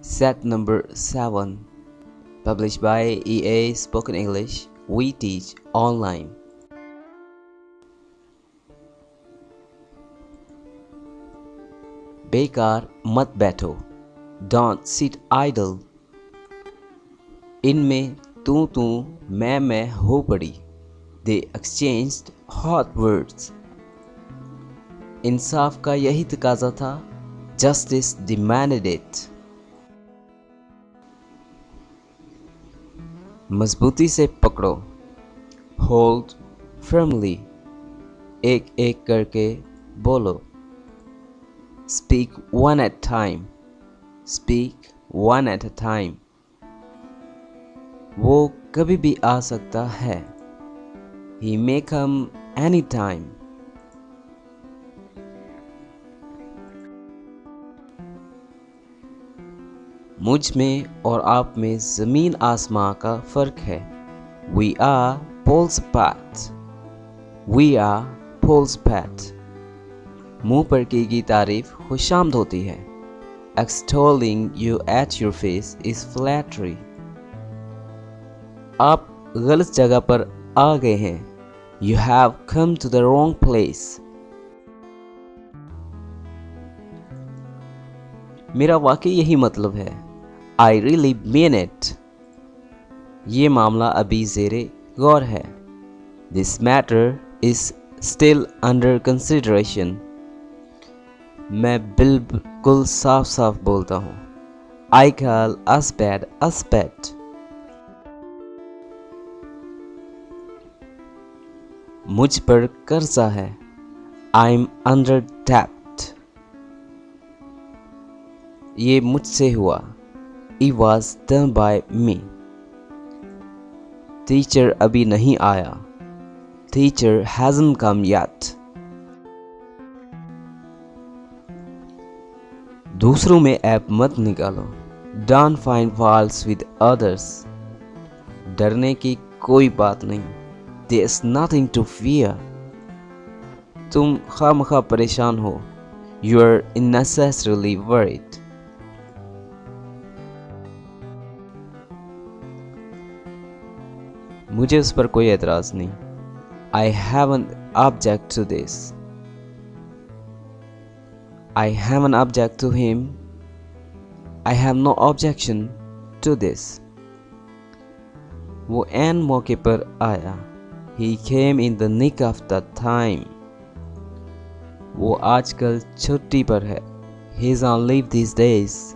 Set number 7. Published by EA Spoken English. We teach online. बेकार मत बैठो. Don't sit idle. इनमें तू मैं हो पड़ी. They exchanged hot words. इंसाफ का यही तकाजा था. Justice demanded it. मजबूती से पकड़ो. Hold firmly. एक एक करके बोलो. Speak one at a time. Speak one at a time. वो कभी भी आ सकता है. He may come anytime. मुझ में और आप में ज़मीन आसमां का फ़र्क है. We are poles apart. We are poles apart. मुंह पर की गई तारीफ खुशामद होती है. Extolling you at your face is flattery. आप गलत जगह पर आ गए हैं. You have come to the wrong place. मेरा वाकई यही मतलब है. I really mean it. ये मामला अभी ज़ेरे गौर है. This matter is still under consideration. मैं बिल्कुल साफ साफ बोलता हूँ. I call us bad. मुझ पर कर्जा है. I'm under debt. ये मुझसे हुआ. It was done by me. Teacher अभी नहीं आया. Teacher hasn't come yet. दूसरों में ऐप मत निकालो. Don't find faults with others. डरने की कोई बात नहीं. There's nothing to fear. तुम खामखा परेशान हो. You are unnecessarily worried. मुझे उस पर कोई एतराज़ नहीं. I haven't object to this. I haven't object to him. I have no objection to this. वो ऐन मौके पर आया. He came in the nick of the time. वो आजकल छुट्टी पर है. He's on leave these days.